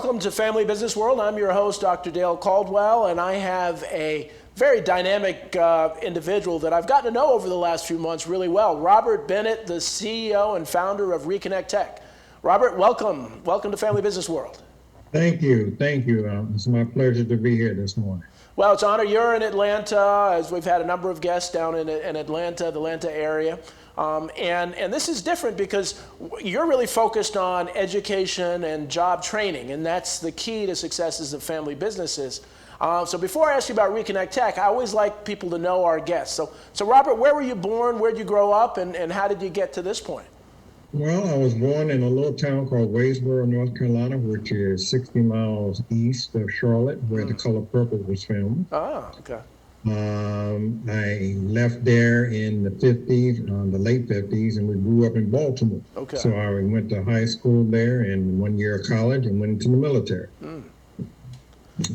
Welcome to Family Business World. I'm your host, Dr. Dale Caldwell, and I have a very dynamic individual that I've gotten to know over the last few months really well. Robert Bennett, the CEO and founder of Reconnect Tech. Robert, welcome. Welcome to Family Business World. Thank you. Thank you. It's my pleasure to be here this morning. Well, it's an honor. You're in Atlanta, as we've had a number of guests down in Atlanta, the Atlanta area. And this is different because you're really focused on education and job training, and that's the key to successes of family businesses. So before I ask you about Reconnect Tech, I always like people to know our guests. So Robert, where were you born? Where did you grow up? And how did you get to this point? Well, I was born in a little town called Waynesboro, North Carolina, which is 60 miles east of Charlotte, where the color purple was filmed. Ah, okay. I left there in the 50s, the late 50s, and we grew up in Baltimore. Okay. So I went to high school there and 1 year of college and went into the military.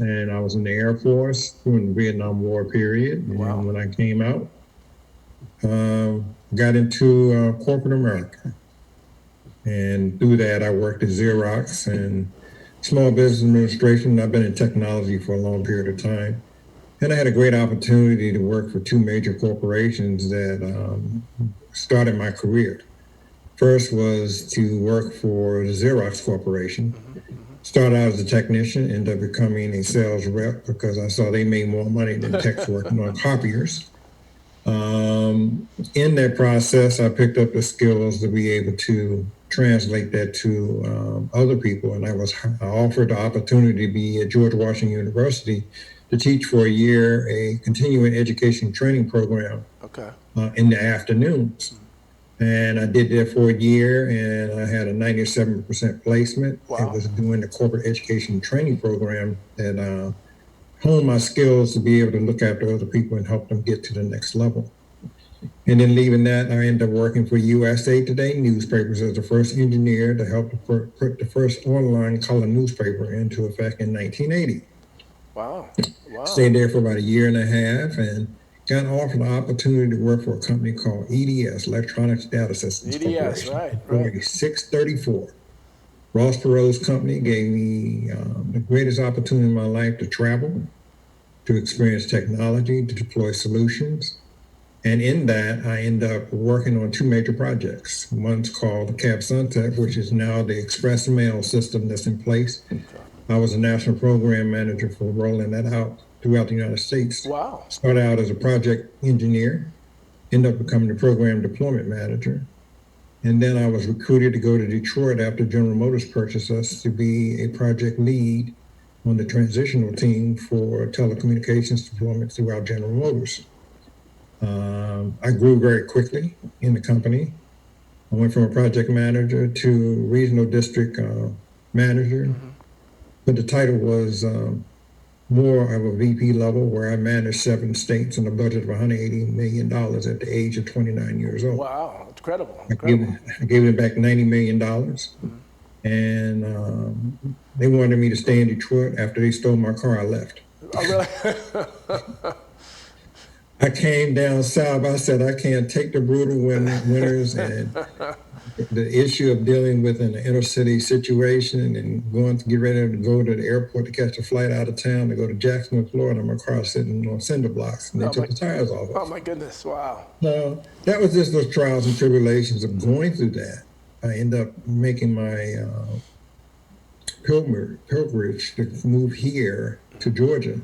And I was in the Air Force during the Vietnam War period. Wow. And when I came out, got into corporate America. And through that, I worked at Xerox and small business administration. I've been in technology for a long period of time. And I had a great opportunity to work for two major corporations that started my career. First was to work for the Xerox Corporation. Started out as a technician, ended up becoming a sales rep because I saw they made more money than techs working on copiers. In that process, I picked up the skills to be able to translate that to other people. And I offered the opportunity to be at George Washington University to teach for a year a continuing education training program in the afternoons. And I did that for a year, and I had a 97% placement. Wow. It was doing the corporate education training program that honed my skills to be able to look after other people and help them get to the next level. And then leaving that, I ended up working for USA Today newspapers as the first engineer to help put the first online color newspaper into effect in 1980. Wow. Stayed there for about a year and a half and got offered the opportunity to work for a company called EDS, Electronics Data Systems EDS, Corporation. right. 634. Ross Perot's company gave me the greatest opportunity in my life to travel, to experience technology, to deploy solutions. And in that, I ended up working on two major projects. One's called the Cab Suntech, which is now the express mail system that's in place. I was a national program manager for rolling that out throughout the United States. Wow. Started out as a project engineer, ended up becoming the program deployment manager. And then I was recruited to go to Detroit after General Motors purchased us to be a project lead on the transitional team for telecommunications deployment throughout General Motors. I grew very quickly in the company. I went from a project manager to regional district manager, but the title was more of a VP level where I managed 7 states and a budget of $180 million at the age of 29 years old. Wow, incredible. I gave it back $90 million. And they wanted me to stay in Detroit. After they stole my car, I left. Oh, really? I came down south. I said, I can't take the brutal winters and the issue of dealing with an inner city situation and going to get ready to go to the airport to catch a flight out of town to go to Jacksonville, Florida. My car sitting on cinder blocks and they took the tires off. Oh my goodness, wow. So that was just those trials and tribulations of going through that. I ended up making my pilgrimage to move here to Georgia.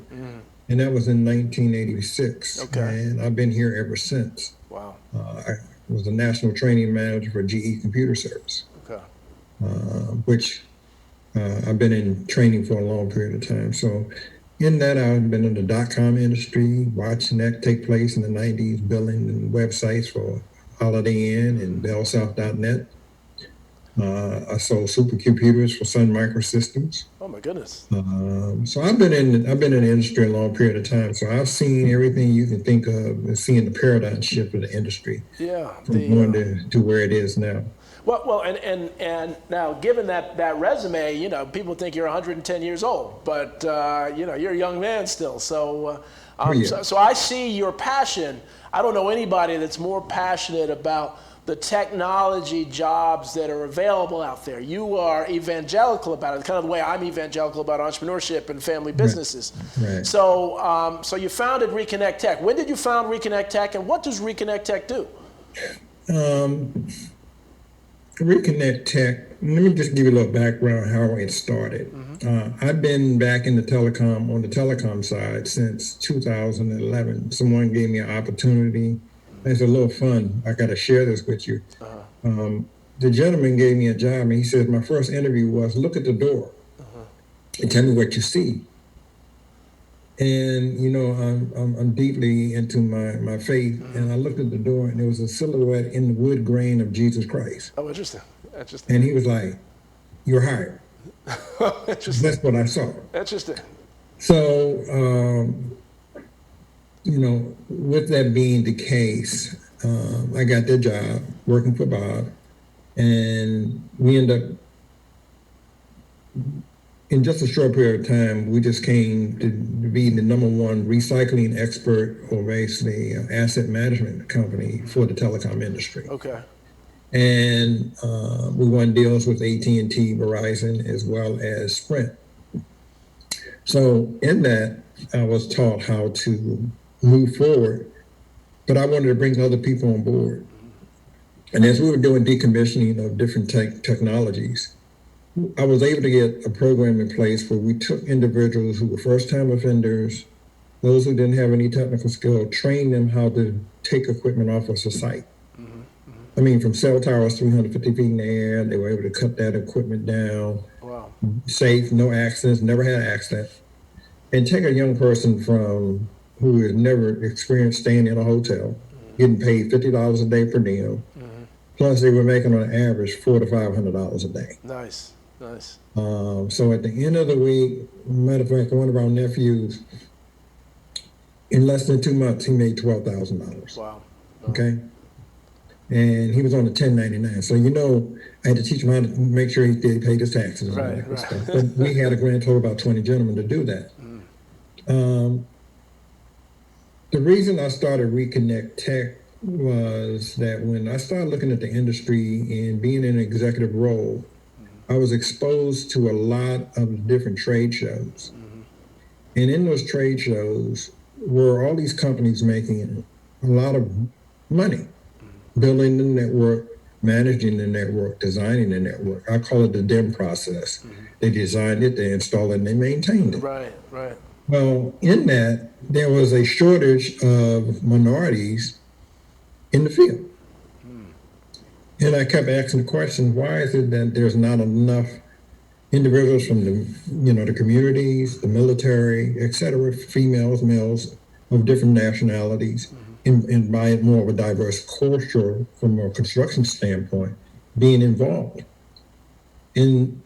And that was in 1986. Okay. And I've been here ever since. Wow. I was a national training manager for GE Computer Service, Okay. which I've been in training for a long period of time. So in that, I've been in the .com industry, watching that take place in the 90s, building websites for Holiday Inn and BellSouth.net. I sold supercomputers for Sun Microsystems. Oh my goodness. So I've been in the industry a long period of time. So I've seen everything you can think of and seeing the paradigm shift of the industry. Yeah. From going to where it is now. Well, and now given that resume, you know, people think you're 110 years old, but you know, you're a young man still. So, so I see your passion. I don't know anybody that's more passionate about the technology jobs that are available out there. You are evangelical about it, kind of the way I'm evangelical about entrepreneurship and family businesses. Right. So, so you founded Reconnect Tech. When did you found Reconnect Tech, and what does Reconnect Tech do? Reconnect Tech, let me just give you a little background how it started. I've been back in the telecom side since 2011. Someone gave me an opportunity. It's a little fun. I got to share this with you. The gentleman gave me a job, and he said, my first interview was, look at the door and tell me what you see. And, you know, I'm deeply into my faith, and I looked at the door, and there was a silhouette in the wood grain of Jesus Christ. Oh, interesting. Interesting. And he was like, you're hired. Interesting. That's what I saw. Interesting. So, you know, with that being the case, I got that job working for Bob, and we ended up, in just a short period of time, we just came to be the #1 recycling expert, or basically asset management company for the telecom industry. Okay. And we won deals with AT&T, Verizon, as well as Sprint. So in that, I was taught how to move forward, but I wanted to bring other people on board. And as we were doing decommissioning of different technologies, I was able to get a program in place where we took individuals who were first-time offenders, those who didn't have any technical skill, trained them how to take equipment off of a site. I mean, from cell towers 350 feet in the air, they were able to cut that equipment down. Wow. Safe, no accidents, never had an accident. And take a young person from who has never experienced staying in a hotel, getting paid $50 a day per diem, plus they were making on average $400 to $500 a day. Nice. Nice. So at the end of the week, matter of fact, one of our nephews, in less than 2 months, he made $12,000. Wow. Okay. And he was on a 1099. So, you know, I had to teach him how to make sure he paid his taxes and all that good stuff. But we had a grand total of about 20 gentlemen to do that. The reason I started Reconnect Tech was that when I started looking at the industry and being in an executive role, I was exposed to a lot of different trade shows. And in those trade shows were all these companies making a lot of money, building the network, managing the network, designing the network. I call it the DIM process. They designed it, they installed it, and they maintained it. Right, right. Well, in that, there was a shortage of minorities in the field. And I kept asking the question, why is it that there's not enough individuals from the, you know, the communities, the military, et cetera, females, males of different nationalities, and by more of a diverse culture from a construction standpoint, being involved? And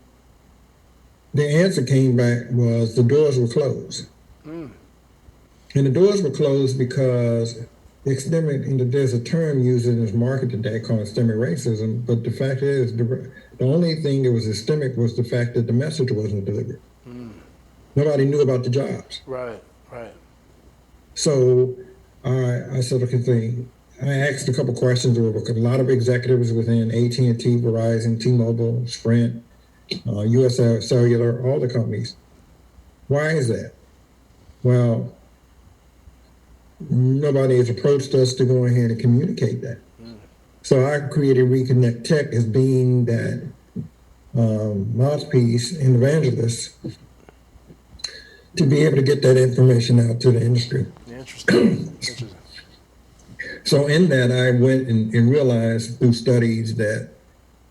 the answer came back was the doors were closed. And the doors were closed because there's a term used in this market today called systemic racism, but the fact is, the only thing that was systemic was the fact that the message wasn't delivered. Nobody knew about the jobs. Right, right. So I said, okay, I asked a couple questions of a lot of executives within AT&T, Verizon, T-Mobile, Sprint, US Cellular, all the companies. Why is that? Well, nobody has approached us to go ahead and communicate that. So I created Reconnect Tech as being that mouthpiece and evangelist to be able to get that information out to the industry. Interesting. Interesting. So in that, I went and realized through studies that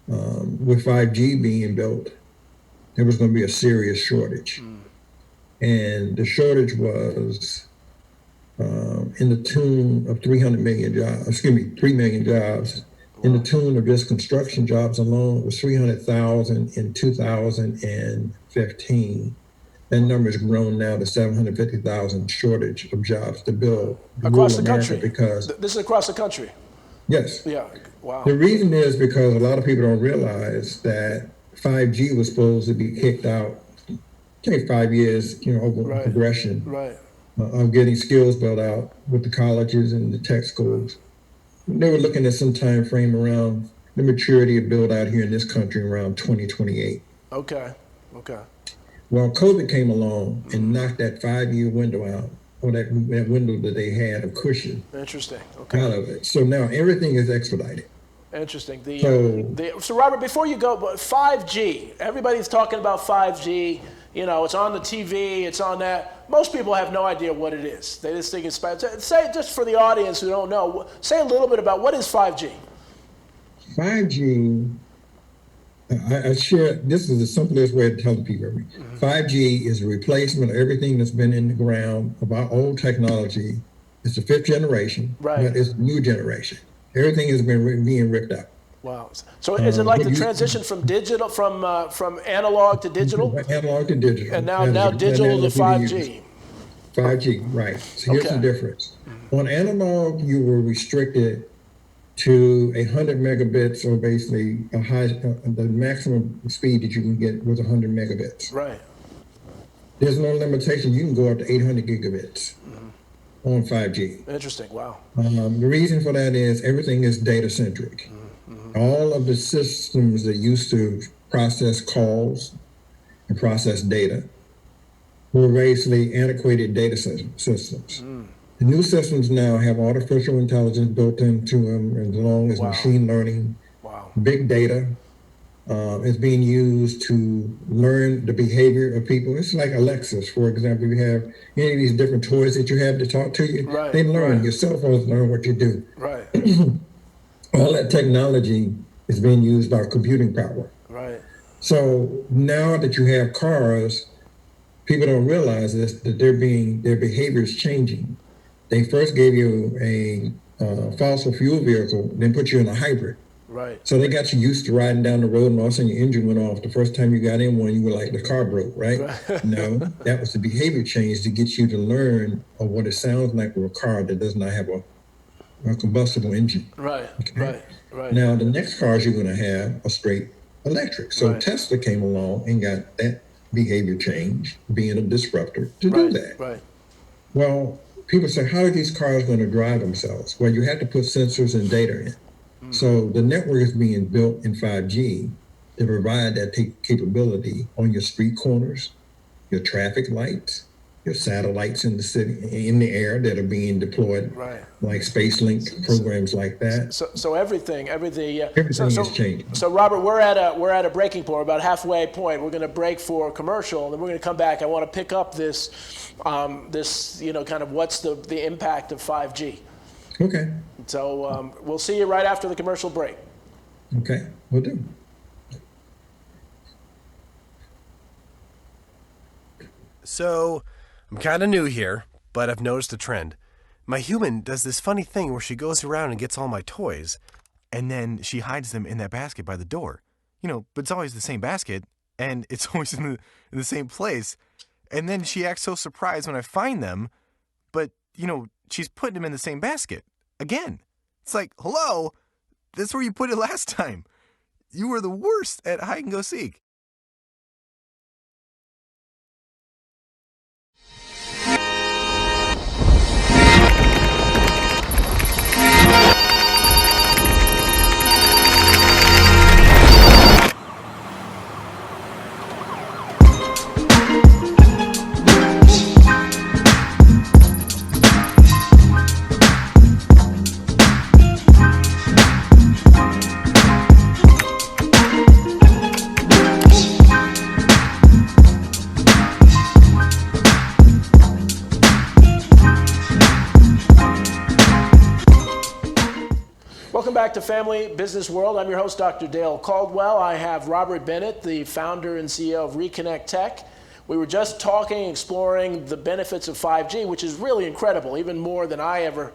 with 5G being built, there was going to be a serious shortage. And the shortage was in the tune of 3 million jobs, in the tune of just construction jobs alone was 300,000 in 2015. That number has grown now to 750,000 shortage of jobs to build Across the country. Because this is across the country. Yes. Yeah. Wow. The reason is because a lot of people don't realize that 5G was supposed to be kicked out, take 5 years, you know, over progression. Right. Of getting skills built out with the colleges and the tech schools. they were looking at some time frame around the maturity of build out here in this country around 2028. Okay. Okay. Well, COVID came along and knocked that 5-year window out, or that window that they had of cushion Interesting. Okay. out of it. So now everything is expedited. Interesting. So Robert, before you go, but 5G, everybody's talking about 5G. You know, it's on the TV, it's on that. Most people have no idea what it is. They just think it's 5G. Say, just for the audience who don't know, say a little bit about what is 5G. 5G, I share, this is the simplest way to tell the people. 5G is a replacement of everything that's been in the ground of our old technology. It's the 5th generation, Right. but it's new generation. Everything has been being ripped out. Wow. So is it like the transition from digital, from analog to digital? Analog to digital. And now digital to 5G. 5G, right. So here's Okay. the difference. On analog, you were restricted to 100 megabits, or basically the maximum speed that you can get was 100 megabits. Right. There's no limitation. You can go up to 800 gigabits on 5G. Interesting. Wow. The reason for that is everything is data centric. All of the systems that used to process calls and process data were basically antiquated data systems. The new systems now have artificial intelligence built into them, as long as Wow. machine learning, Wow. big data is being used to learn the behavior of people. It's like Alexis, for example. You have any of these different toys that you have to talk to you. Right, They learn. right. Your cell phones learn what you do. Right. All that technology is being used by computing power. Right. So now that you have cars, people don't realize this, that their behavior is changing. They first gave you a fossil fuel vehicle, then put you in a hybrid. Right. So they got you used to riding down the road, and all of a sudden your engine went off. The first time you got in one, you were like, the car broke, right? No, that was the behavior change to get you to learn of what it sounds like with a car that does not have a combustible engine. Right. Okay? Right. Right. Now, the next cars you're going to have are straight electric. So Right. Tesla came along and got that behavior change, being a disruptor, to do Right. that. Right. Well, people say, how are these cars going to drive themselves? Well, you have to put sensors and data in. So the network is being built in 5G to provide that capability on your street corners, your traffic lights, your satellites in the city, in the air that are being deployed, Right. like SpaceLink programs like that. So everything. Yeah. Everything is changing. So Robert, we're at a breaking point, about halfway point. We're going to break for a commercial, and then we're going to come back. I want to pick up this, kind of what's the impact of 5G. Okay. So we'll see you right after the commercial break. Okay, we'll do. So, I'm kind of new here, but I've noticed a trend. My human does this funny thing where she goes around and gets all my toys, and then she hides them in that basket by the door. But it's always the same basket, and it's always in the same place. And then she acts so surprised when I find them, but, she's putting them in the same basket. Again. It's like, hello, that's where you put it last time. You were the worst at hide and go seek. Welcome back to Family Business World. I'm your host, Dr. Dale Caldwell. I have Robert Bennett, the founder and CEO of Reconnect Tech. We were just exploring the benefits of 5G, which is really incredible, even more than I ever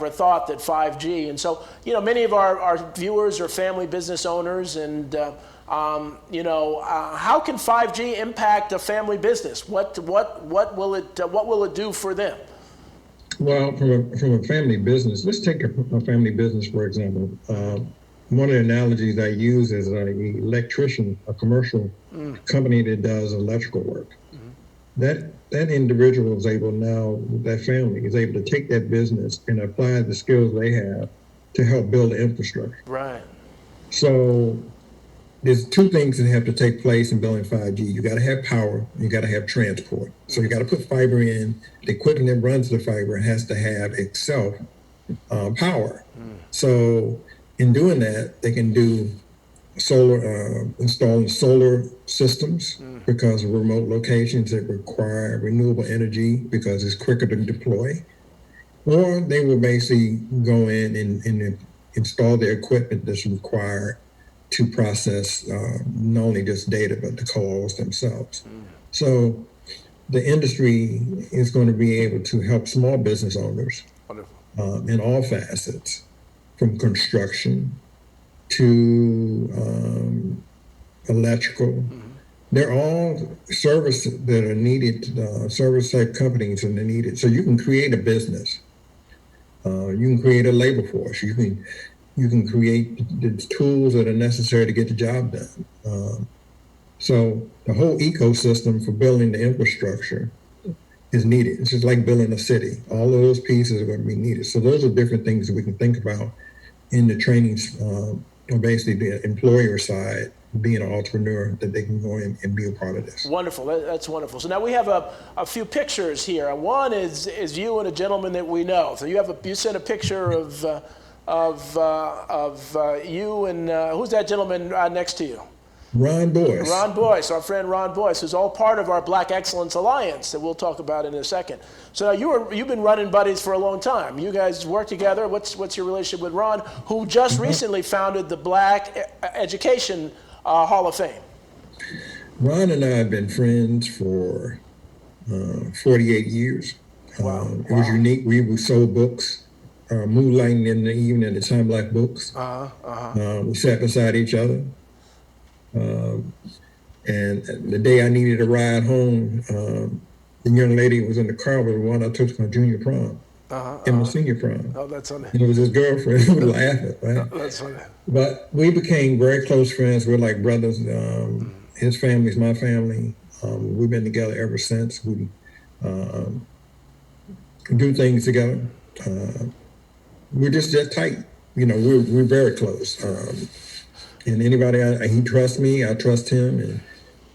thought that 5G. And so, many of our viewers are family business owners, and how can 5G impact a family business? What will it do for them? Well, from a family business, let's take a family business, for example. One of the analogies I use is an electrician, a commercial company that does electrical work. That individual is able now, that family is able to take that business and apply the skills they have to help build the infrastructure. Right. So there's two things that have to take place in building 5G. You got to have power, you got to have transport. So you got to put fiber in. The equipment that runs the fiber has to have itself power. So in doing that, they can do installing solar systems because of remote locations that require renewable energy because it's quicker to deploy. Or they will basically go in and install the equipment that's required to process not only just data, but the calls themselves. So the industry is going to be able to help small business owners in all facets, from construction to electrical. They're all services that are needed, service type companies, and they're needed. So you can create a business. You can create a labor force. You can create the tools that are necessary to get the job done. So the whole ecosystem for building the infrastructure is needed. It's just like building a city. All of those pieces are going to be needed. So those are different things that we can think about in the trainings, basically the employer side, being an entrepreneur, that they can go in and be a part of this. Wonderful. That's wonderful. So now we have a few pictures here. One is you and a gentleman that we know. So you sent a picture of you and who's that gentleman next to you? Ron Boyce. Ron Boyce, our friend Ron Boyce, who's all part of our Black Excellence Alliance that we'll talk about in a second. So now you've been running buddies for a long time. You guys work together. What's your relationship with Ron, who just recently founded the Black Education Hall of Fame? Ron and I have been friends for 48 years. Wow. It was unique. We sold books, moonlighting in the evening at the Time Black Books. We sat beside each other. And the day I needed a ride home, the young lady who was in the car was the one I took to my junior prom and my senior prom. Oh, that's funny. And it was his girlfriend who was laughing, right? That's funny. But we became very close friends. We're like brothers. His family's my family. We've been together ever since. We do things together. We're just that tight. You know, we're very close. And anybody, he trusts me, I trust him, and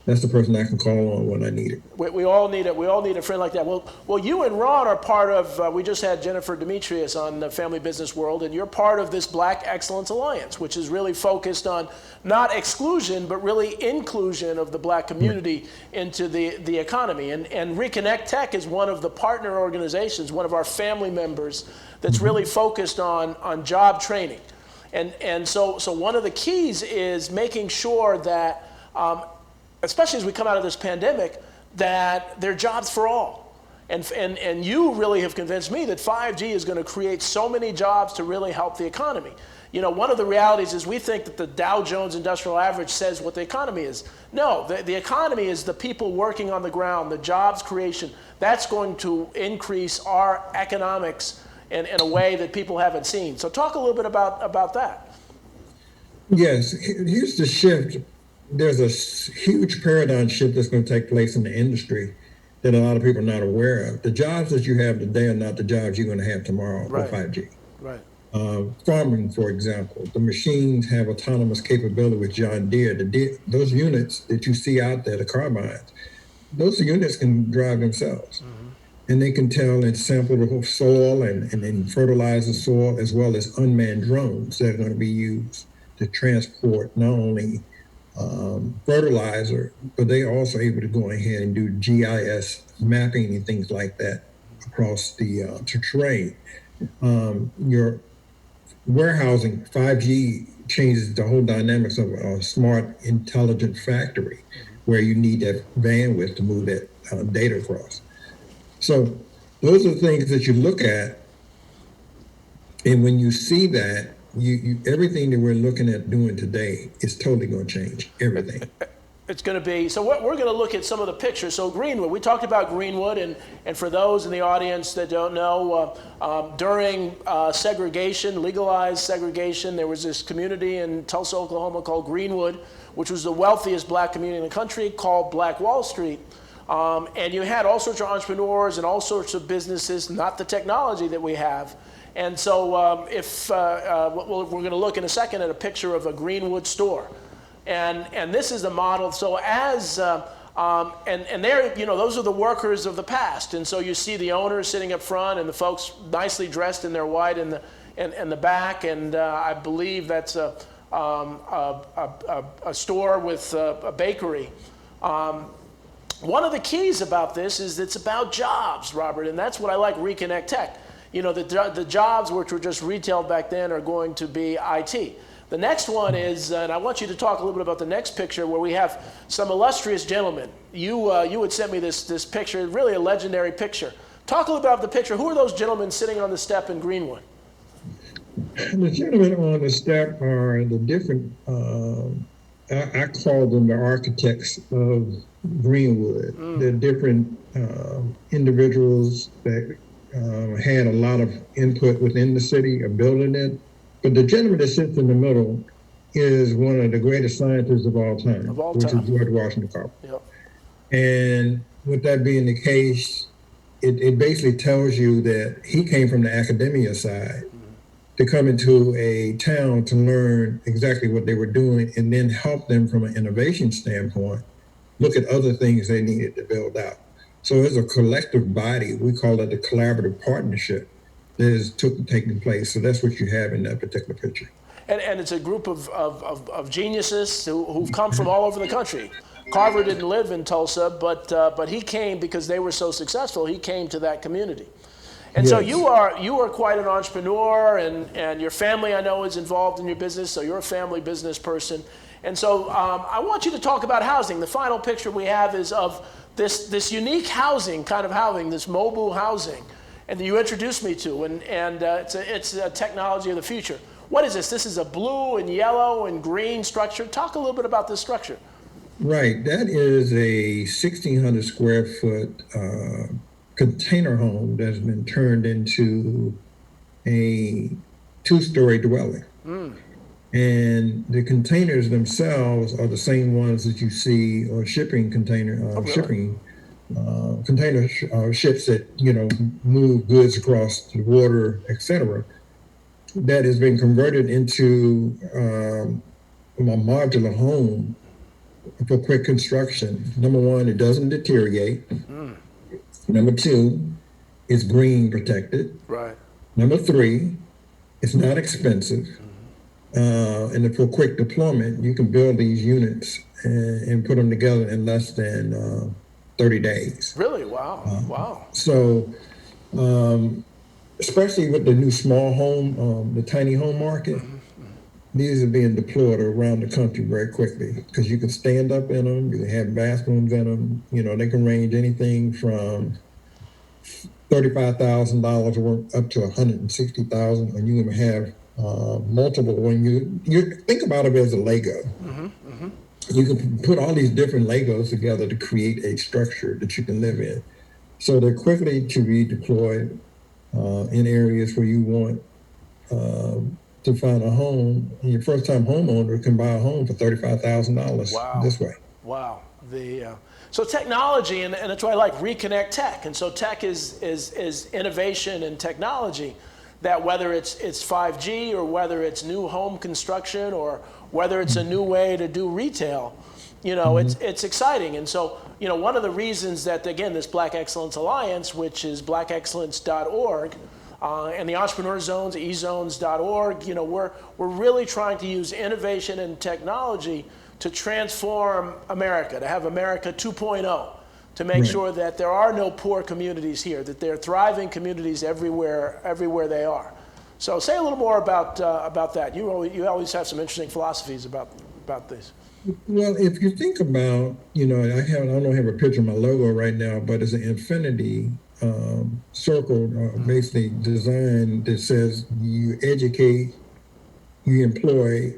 that's the person I can call on when I need it. We all need it. We all need a friend like that. Well, you and Ron are part of. We just had Jennifer Demetrius on the Family Business World, and you're part of this Black Excellence Alliance, which is really focused on not exclusion, but really inclusion of the Black community into the economy. And Reconnect Tech is one of the partner organizations, one of our family members, that's really focused on job training. And so one of the keys is making sure that, especially as we come out of this pandemic, that there are jobs for all. And you really have convinced me that 5G is going to create so many jobs to really help the economy. You know, one of the realities is we think that the Dow Jones Industrial Average says what the economy is. No, the economy is the people working on the ground, the jobs creation. That's going to increase our economics in a way that people haven't seen. So talk a little bit about that. Yes, here's the shift. There's a huge paradigm shift that's going to take place in the industry that a lot of people are not aware of. The jobs that you have today are not the jobs you're going to have tomorrow with 5G. Right. Farming, for example, the machines have autonomous capability with John Deere. Those units that you see out there, the carbines, those units can drive themselves. And they can tell and sample the whole soil and then fertilize the soil, as well as unmanned drones that are going to be used to transport not only fertilizer, but they're also able to go ahead and do GIS mapping and things like that across the terrain. Your warehousing, 5G changes the whole dynamics of a smart, intelligent factory where you need that bandwidth to move that data across. So those are the things that you look at, and when you see that, you everything that we're looking at doing today is totally going to change everything. It's going to be, so we're going to look at some of the pictures. So Greenwood, we talked about Greenwood, and for those in the audience that don't know, during segregation, legalized segregation, there was this community in Tulsa, Oklahoma called Greenwood, which was the wealthiest Black community in the country, called Black Wall Street. And you had all sorts of entrepreneurs and all sorts of businesses, not the technology that we have. And so we're going to look in a second at a picture of a Greenwood store. And this is the model. So and they're, those are the workers of the past. And so you see the owners sitting up front and the folks nicely dressed in their white in the back. And I believe that's a store with a bakery. One of the keys about this is it's about jobs, Robert, and that's what I like Reconnect Tech. The jobs which were just retail back then are going to be IT. The next one is, and I want you to talk a little bit about the next picture where we have some illustrious gentlemen. You had sent me this picture, really a legendary picture. Talk a little bit about the picture. Who are those gentlemen sitting on the step in Greenwood? The gentlemen on the step are the different, I call them the architects of Greenwood. They're different individuals that had a lot of input within the city of building it. But the gentleman that sits in the middle is one of the greatest scientists of all time, which is George Washington Carver. Yep. And with that being the case, it basically tells you that he came from the academia side to come into a town to learn exactly what they were doing and then help them from an innovation standpoint, look at other things they needed to build out. So it's a collective body. We call it the collaborative partnership that is taking place. So that's what you have in that particular picture. And it's a group of geniuses who've come from all over the country. Carver didn't live in Tulsa, but he came because they were so successful. He came to that community. And yes. So you are quite an entrepreneur, and your family, I know, is involved in your business, so you're a family business person. And so I want you to talk about housing. The final picture we have is of this unique housing, this mobile housing, and that you introduced me to, and it's a technology of the future. What is this? This is a blue and yellow and green structure. Talk a little bit about this structure. Right, that is a 1,600 square foot container home that's been turned into a 2-story dwelling. And the containers themselves are the same ones that you see on shipping container ships that move goods across the water, etc. That has been converted into a modular home for quick construction. Number one, it doesn't deteriorate. Number two, it's green protected. Right. Number three, it's not expensive. And for quick deployment, you can build these units and put them together in less than 30 days. Really? Wow. Wow. So, especially with the new small home, the tiny home market, these are being deployed around the country very quickly because you can stand up in them, you can have bathrooms in them. They can range anything from $35,000 up to $160,000, and you can have multiple. When you think about it as a Lego, you can put all these different Legos together to create a structure that you can live in. So they're quickly to be deployed in areas where you want to find a home. And your first-time homeowner can buy a home for $35,000 this way. Wow. So technology, and that's why I like Reconnect Tech. And so tech is innovation and technology. That whether it's 5G or whether it's new home construction or whether it's a new way to do retail, it's exciting. And so, one of the reasons that, again, this Black Excellence Alliance, which is blackexcellence.org, and the Entrepreneur Zones, ezones.org, we're really trying to use innovation and technology to transform America, to have America 2.0. To make sure that there are no poor communities here, that there are thriving communities everywhere they are. So say a little more about that. You always have some interesting philosophies about this. Well, if you think about, I don't have a picture of my logo right now, but it's an infinity circle, basically designed that says you educate, you employ,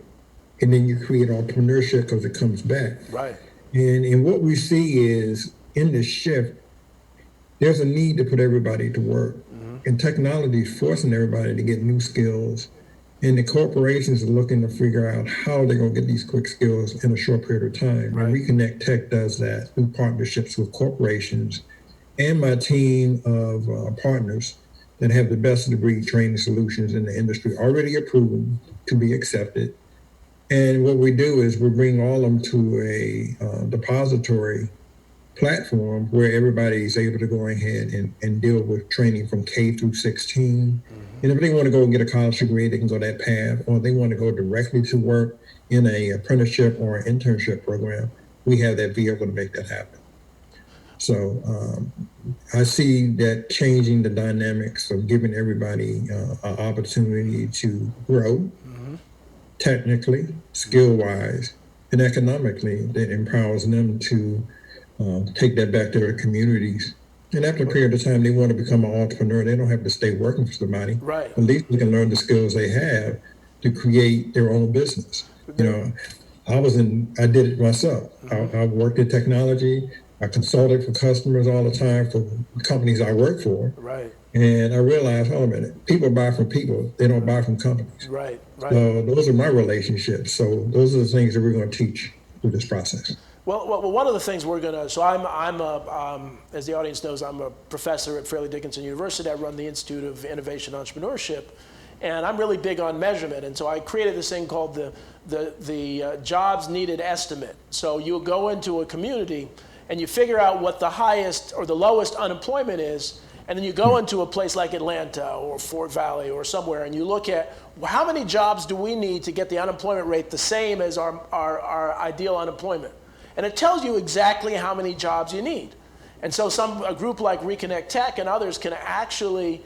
and then you create entrepreneurship because it comes back. Right. And what we see is, in this shift, there's a need to put everybody to work. And technology is forcing everybody to get new skills. And the corporations are looking to figure out how they're going to get these quick skills in a short period of time. Right. And Reconnect Tech does that through partnerships with corporations and my team of partners that have the best of the breed training solutions in the industry already approved to be accepted. And what we do is we bring all of them to a depository platform where everybody is able to go ahead and deal with training from K through 16. And if they want to go get a college degree, they can go that path, or they want to go directly to work in a apprenticeship or an internship program. We have that vehicle to make that happen. So I see that changing the dynamics of giving everybody an opportunity to grow technically, skill-wise, and economically, that empowers them to take that back to their communities. And after a period of time, they want to become an entrepreneur. They don't have to stay working for somebody. Right. At least they can learn the skills they have to create their own business. You know, I did it myself. I worked in technology. I consulted for customers all the time for companies I work for. Right. And I realized, hold a minute, people buy from people. They don't buy from companies. Right. Right. So those are my relationships. So those are the things that we're going to teach through this process. Well, one of the things we're going to, so as the audience knows, I'm a professor at Fairleigh Dickinson University. I run the Institute of Innovation and Entrepreneurship, and I'm really big on measurement. And so I created this thing called the jobs needed estimate. So you go into a community and you figure out what the highest or the lowest unemployment is, and then you go into a place like Atlanta or Fort Valley or somewhere, and you look at how many jobs do we need to get the unemployment rate the same as our ideal unemployment. And it tells you exactly how many jobs you need. And so a group like Reconnect Tech and others can actually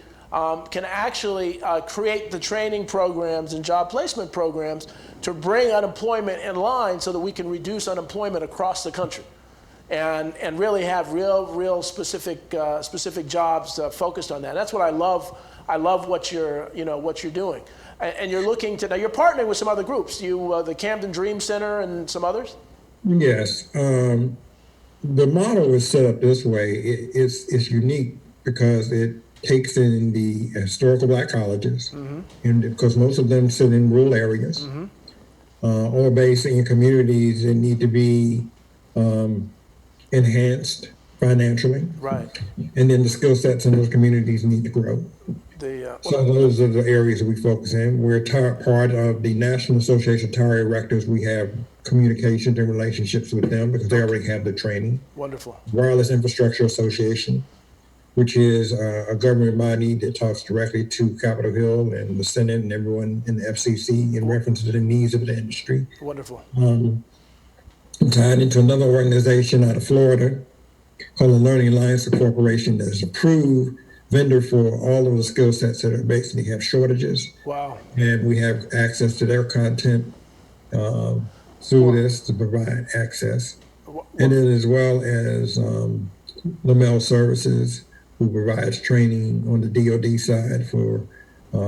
create the training programs and job placement programs to bring unemployment in line so that we can reduce unemployment across the country and really have real specific jobs focused on that. That's what I love. I love what you're doing. And you're looking to, now you're partnering with some other groups, the Camden Dream Center and some others? Yes. The model is set up this way. It's unique because it takes in the historical Black colleges, and because most of them sit in rural areas, or based in communities that need to be enhanced financially. Right. And then the skill sets in those communities need to grow. So those are the areas that we focus in. We're part of the National Association of Tire Erectors. We have communications and relationships with them because they already have the training. Wonderful. Wireless Infrastructure Association, which is a government body that talks directly to Capitol Hill and the Senate and everyone in the FCC in reference to the needs of the industry. Wonderful. Tied into another organization out of Florida called the Learning Alliance Corporation that is approved vendor for all of the skill sets that are basically have shortages. Wow. And we have access to their content through this to provide access. And then as well as Lamel Services, who provides training on the DoD side for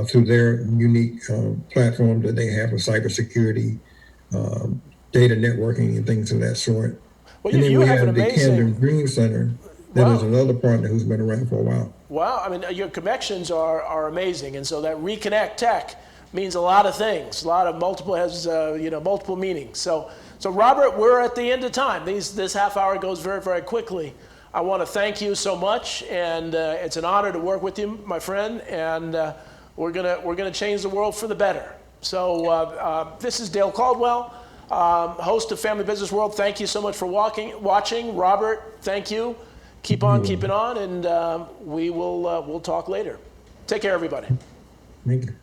through their unique platform that they have for cybersecurity, data networking, and things of that sort. Well, and then you we have have an the amazing Camden Dream Center. That is another partner who's been around for a while. Wow, I mean, your connections are amazing, and so that Reconnect Tech means a lot of things. A lot of multiple meanings. So Robert, we're at the end of time. This half hour goes very, very quickly. I want to thank you so much, and it's an honor to work with you, my friend. And we're gonna change the world for the better. So this is Dale Caldwell, host of Family Business World. Thank you so much for watching. Robert, thank you. Keep on keeping on, and we'll talk later. Take care, everybody. Thank you.